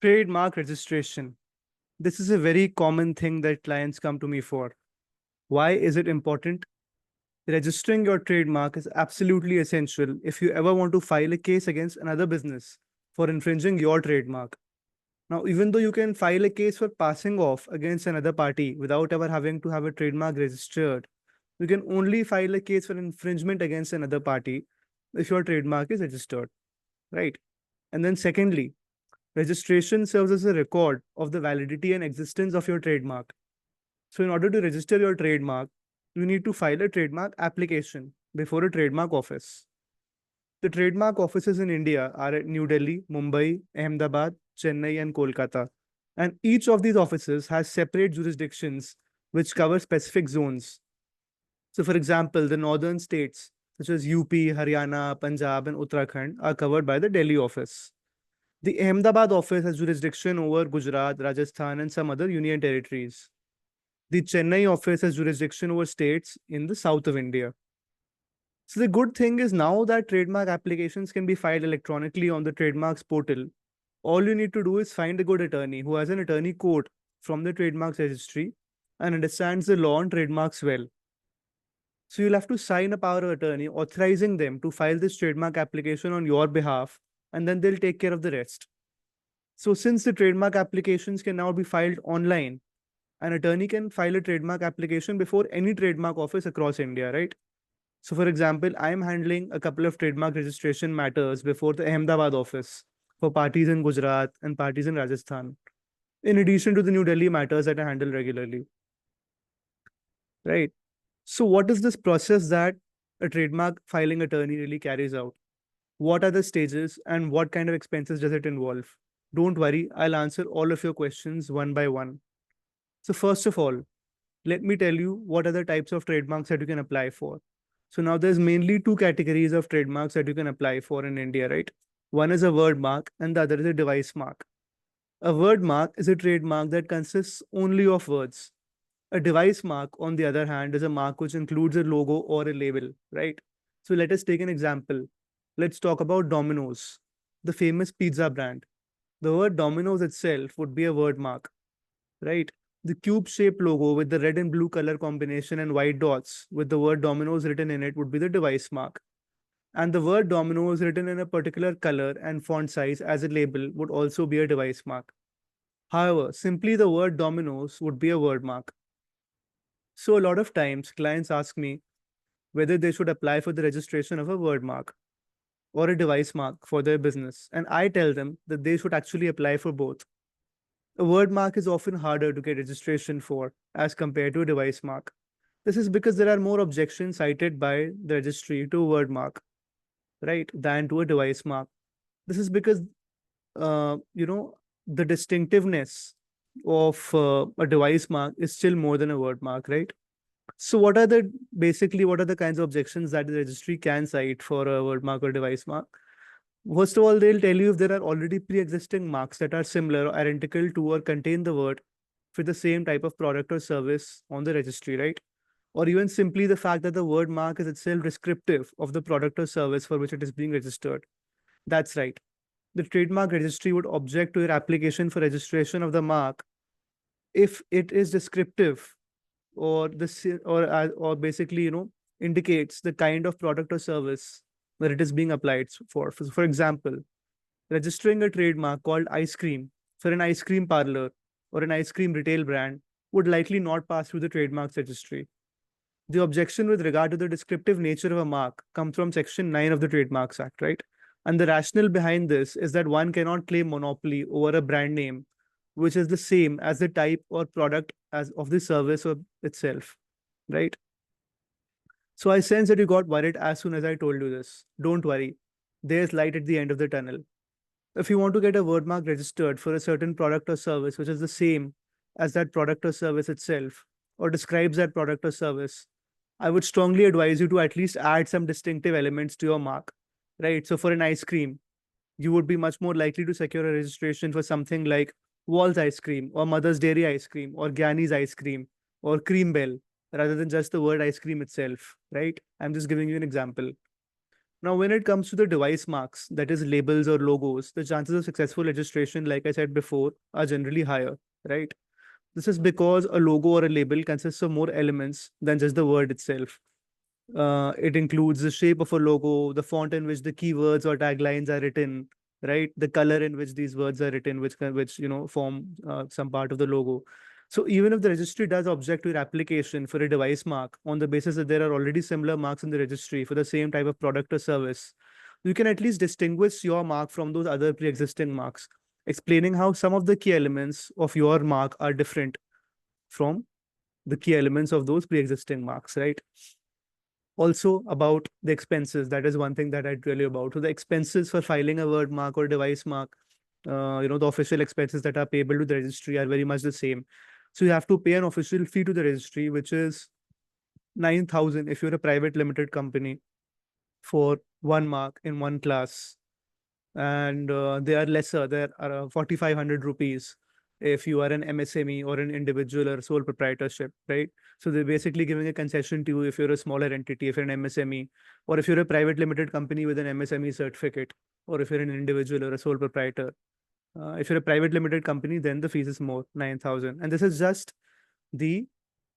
Trademark registration. This is a very common thing that clients come to me for. Why is it important? Registering your trademark is absolutely essential if you ever want to file a case against another business for infringing your trademark. Now, even though you can file a case for passing off against another party without ever having to have a trademark registered, you can only file a case for infringement against another party if your trademark is registered, right? And then, secondly, registration serves as a record of the validity and existence of your trademark. So, in order to register your trademark, you need to file a trademark application before a trademark office. The trademark offices in India are at New Delhi, Mumbai, Ahmedabad, Chennai, and Kolkata. And each of these offices has separate jurisdictions which cover specific zones. So, for example, the northern states such as UP, Haryana, Punjab, and Uttarakhand are covered by the Delhi office. The Ahmedabad office has jurisdiction over Gujarat, Rajasthan, and some other union territories. The Chennai office has jurisdiction over states in the south of India. So the good thing is now that trademark applications can be filed electronically on the trademarks portal. All you need to do is find a good attorney who has an attorney code from the trademarks registry and understands the law on trademarks well. So you'll have to sign a power of attorney authorizing them to file this trademark application on your behalf, and then they'll take care of the rest. So since the trademark applications can now be filed online, an attorney can file a trademark application before any trademark office across India, right? So, for example, I'm handling a couple of trademark registration matters before the Ahmedabad office for parties in Gujarat and parties in Rajasthan, in addition to the New Delhi matters that I handle regularly, right? So, what is this process that a trademark filing attorney really carries out? What are the stages and what kind of expenses does it involve? Don't worry, I'll answer all of your questions one by one. So, first of all, let me tell you what are the types of trademarks that you can apply for. So now there's mainly two categories of trademarks that you can apply for in India, right? One is a word mark and the other is a device mark. A word mark is a trademark that consists only of words. A device mark, on the other hand, is a mark which includes a logo or a label, right? So let us take an example. Let's talk about Domino's, the famous pizza brand. The word Domino's itself would be a word mark, right? The cube-shaped logo with the red and blue color combination and white dots with the word Domino's written in it would be the device mark. And the word Domino's written in a particular color and font size as a label would also be a device mark. However, simply the word Domino's would be a word mark. So a lot of times clients ask me whether they should apply for the registration of a word mark or a device mark for their business. And I tell them that they should actually apply for both. A word mark is often harder to get registration for as compared to a device mark. This is because there are more objections cited by the registry to a word mark, right, than to a device mark. This is because, uh, you know, the distinctiveness of a device mark is still more than a word mark, right? So, what are the kinds of objections that the registry can cite for a word mark or device mark? First of all, they'll tell you if there are already pre-existing marks that are similar or identical to or contain the word for the same type of product or service on the registry, right? Or even simply the fact that the word mark is itself descriptive of the product or service for which it is being registered. That's right. The trademark registry would object to your application for registration of the mark if it is descriptive or or basically indicates the kind of product or service that it is being applied for. For example, registering a trademark called ice cream for an ice cream parlor or an ice cream retail brand would likely not pass through the trademarks registry. The objection with regard to the descriptive nature of a mark comes from Section 9 of the Trademarks Act, right? And the rationale behind this is that one cannot claim monopoly over a brand name which is the same as the type or product as of the service or itself, right? So I sense that you got worried as soon as I told you this. Don't worry, there's light at the end of the tunnel. If you want to get a word mark registered for a certain product or service which is the same as that product or service itself, or describes that product or service, I would strongly advise you to at least add some distinctive elements to your mark, right? So for an ice cream, you would be much more likely to secure a registration for something like Wall's ice cream or Mother's Dairy ice cream or Gyani's ice cream or Cream Bell rather than just the word ice cream itself, right? I'm just giving you an example. Now, when it comes to the device marks, that is labels or logos, the chances of successful registration, like I said before, are generally higher, right? This is because a logo or a label consists of more elements than just the word itself. It includes the shape of a logo, the font in which the keywords or taglines are written, right? The color in which these words are written, which form some part of the logo. So even if the registry does object to your application for a device mark on the basis that there are already similar marks in the registry for the same type of product or service, you can at least distinguish your mark from those other pre-existing marks, explaining how some of the key elements of your mark are different from the key elements of those pre-existing marks, right? Also about the expenses, that is one thing that I'd tell you about. So the expenses for filing a word mark or device mark, the official expenses that are payable to the registry are very much the same. So you have to pay an official fee to the registry, which is 9,000 if you're a private limited company for one mark in one class, and they are lesser. They are 4,500 rupees if you are an MSME or an individual or sole proprietorship, right? So they're basically giving a concession to you if you're a smaller entity, if you're an MSME, or if you're a private limited company with an MSME certificate, or if you're an individual or a sole proprietor. If you're a private limited company, then the fees is more, 9,000. And this is just the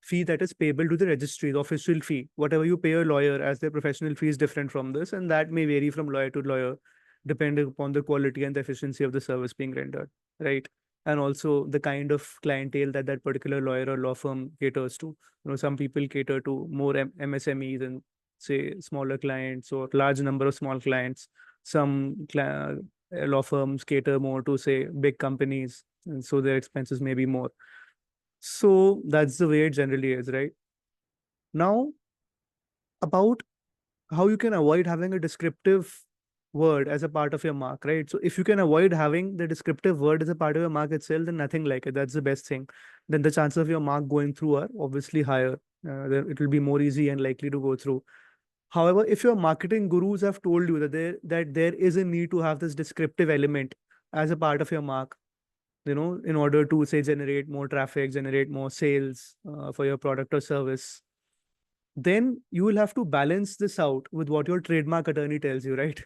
fee that is payable to the registry, the official fee. Whatever you pay a lawyer as their professional fee is different from this, and that may vary from lawyer to lawyer, depending upon the quality and the efficiency of the service being rendered, right? And also the kind of clientele that that particular lawyer or law firm caters to. Some people cater to more MSMEs and say smaller clients or large number of small clients. Some law firms cater more to say big companies, and so their expenses may be more. So that's the way it generally is, right? Now, about how you can avoid having a descriptive word as a part of your mark, right? So if you can avoid having the descriptive word as a part of your mark itself, then nothing like it. That's the best thing. Then the chances of your mark going through are obviously higher. Then it will be more easy and likely to go through. However, if your marketing gurus have told you that there is a need to have this descriptive element as a part of your mark, in order to say generate more traffic, generate more sales for your product or service, then you will have to balance this out with what your trademark attorney tells you, right?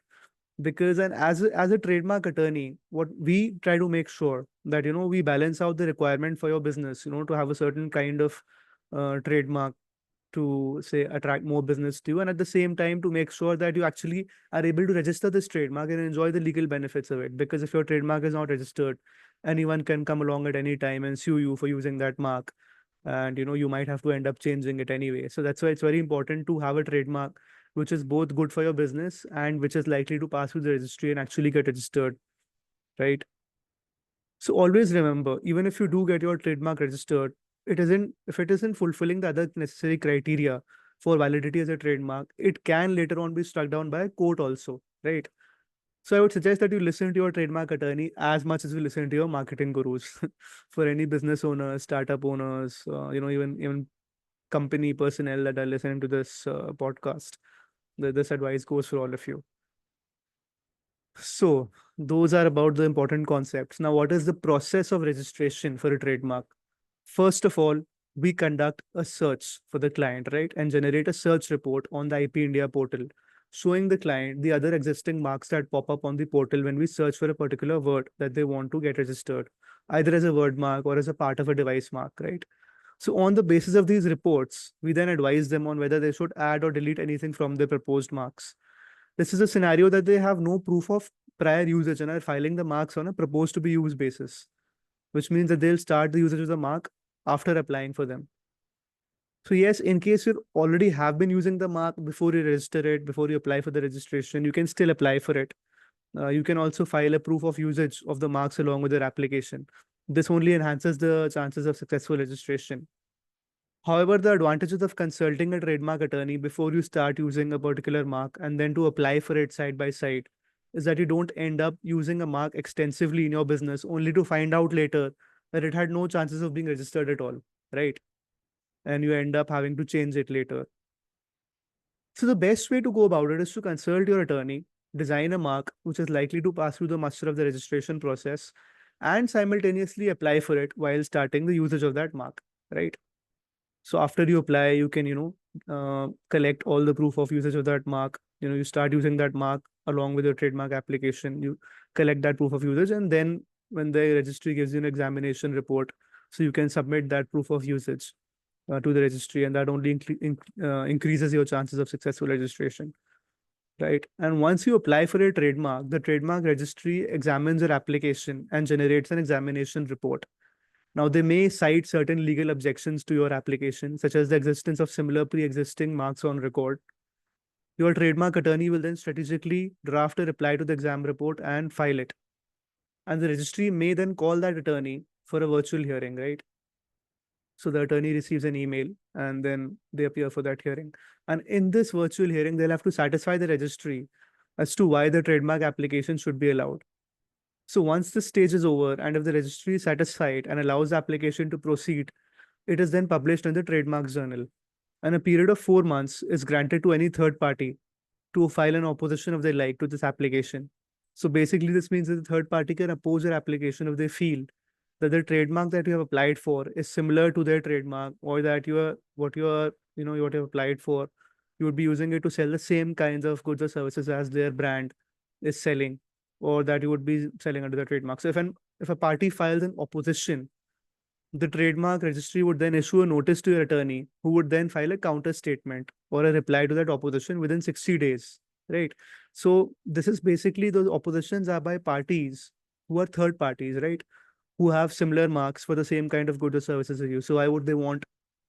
Because and as a trademark attorney, what we try to make sure that we balance out the requirement for your business, to have a certain kind of trademark to say attract more business to you, and at the same time to make sure that you actually are able to register this trademark and enjoy the legal benefits of it. Because if your trademark is not registered, anyone can come along at any time and sue you for using that mark, and you might have to end up changing it anyway. So that's why it's very important to have a trademark which is both good for your business and which is likely to pass through the registry and actually get registered, right? So always remember, even if you do get your trademark registered, if it isn't fulfilling the other necessary criteria for validity as a trademark, it can later on be struck down by a court also, right? So I would suggest that you listen to your trademark attorney as much as you listen to your marketing gurus. For any business owners, startup owners, even company personnel that are listening to this podcast, this advice goes for all of you. So those are about the important concepts. Now, what is the process of registration for a trademark? First of all, we conduct a search for the client, right? And generate a search report on the IP India portal, showing the client the other existing marks that pop up on the portal when we search for a particular word that they want to get registered, either as a word mark or as a part of a device mark, right? So on the basis of these reports, we then advise them on whether they should add or delete anything from their proposed marks. This is a scenario that they have no proof of prior usage and are filing the marks on a proposed to be used basis, which means that they'll start the usage of the mark after applying for them. So yes, in case you already have been using the mark before you register it, before you apply for the registration, you can still apply for it. You can also file a proof of usage of the marks along with your application. This only enhances the chances of successful registration. However, the advantages of consulting a trademark attorney before you start using a particular mark and then to apply for it side by side is that you don't end up using a mark extensively in your business only to find out later that it had no chances of being registered at all, right? And you end up having to change it later. So the best way to go about it is to consult your attorney, design a mark which is likely to pass through the muster of the registration process, and simultaneously apply for it while starting the usage of that mark, right? So after you apply, you can, collect all the proof of usage of that mark, You start using that mark along with your trademark application. You collect that proof of usage, and then when the registry gives you an examination report, so you can submit that proof of usage to the registry, and that only increases your chances of successful registration, right? And once you apply for a trademark, the trademark registry examines your application and generates an examination report. Now, they may cite certain legal objections to your application, such as the existence of similar pre-existing marks on record. Your trademark attorney will then strategically draft a reply to the exam report and file it. And the registry may then call that attorney for a virtual hearing, right? So the attorney receives an email and then they appear for that hearing. And in this virtual hearing, they'll have to satisfy the registry as to why the trademark application should be allowed. So once the stage is over, and if the registry is satisfied and allows the application to proceed, it is then published in the trademark journal. And a period of 4 months is granted to any third party to file an opposition of their like to this application. So basically, this means that the third party can oppose your application if they feel that the trademark that you have applied for is similar to their trademark, or that what you have applied for, you would be using it to sell the same kinds of goods or services as their brand is selling, or that you would be selling under the trademark. So if a party files an opposition, the trademark registry would then issue a notice to your attorney, who would then file a counter statement or a reply to that opposition within 60 days, right? So this is basically, those oppositions are by parties who are third parties, right? Who have similar marks for the same kind of goods or services as you. So why would they want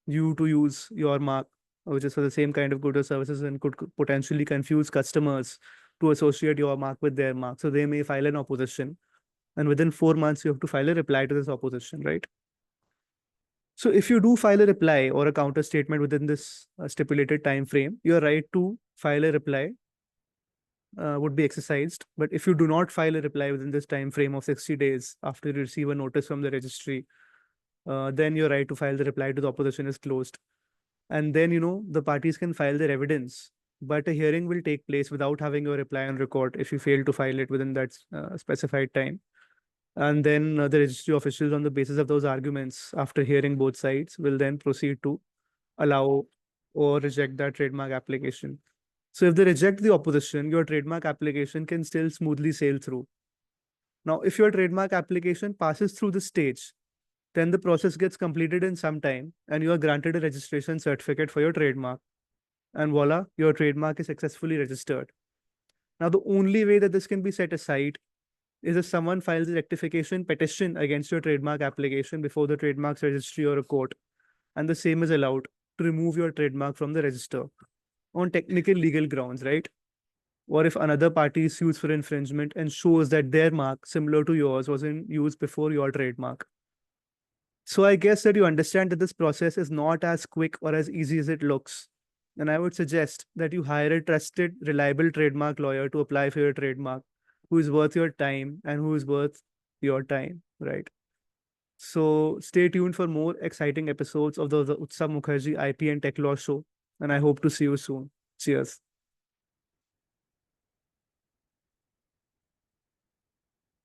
you to use your mark, which is for the same kind of goods or services, and could potentially confuse customers to associate your mark with their mark? So they may file an opposition, and within 4 months, you have to file a reply to this opposition, right? So if you do file a reply or a counter statement within this stipulated time frame, your right to file a reply would be exercised. But if you do not file a reply within this time frame of 60 days after you receive a notice from the registry, then your right to file the reply to the opposition is closed. And then, the parties can file their evidence, but a hearing will take place without having your reply on record if you fail to file it within that specified time. And then the registry officials, on the basis of those arguments, after hearing both sides, will then proceed to allow or reject that trademark application. So if they reject the opposition, your trademark application can still smoothly sail through. Now, if your trademark application passes through the stage, then the process gets completed in some time and you are granted a registration certificate for your trademark. And voila, your trademark is successfully registered. Now, the only way that this can be set aside is if someone files a rectification petition against your trademark application before the trademarks registry or a court, and the same is allowed to remove your trademark from the register on technical legal grounds, right? Or if another party sues for infringement and shows that their mark, similar to yours, was in use before your trademark. So I guess that you understand that this process is not as quick or as easy as it looks. And I would suggest that you hire a trusted, reliable trademark lawyer to apply for your trademark, who is worth your time and who is worth your time, right? So stay tuned for more exciting episodes of the Utsav Mukherjee IP and Tech Law Show. And I hope to see you soon. Cheers.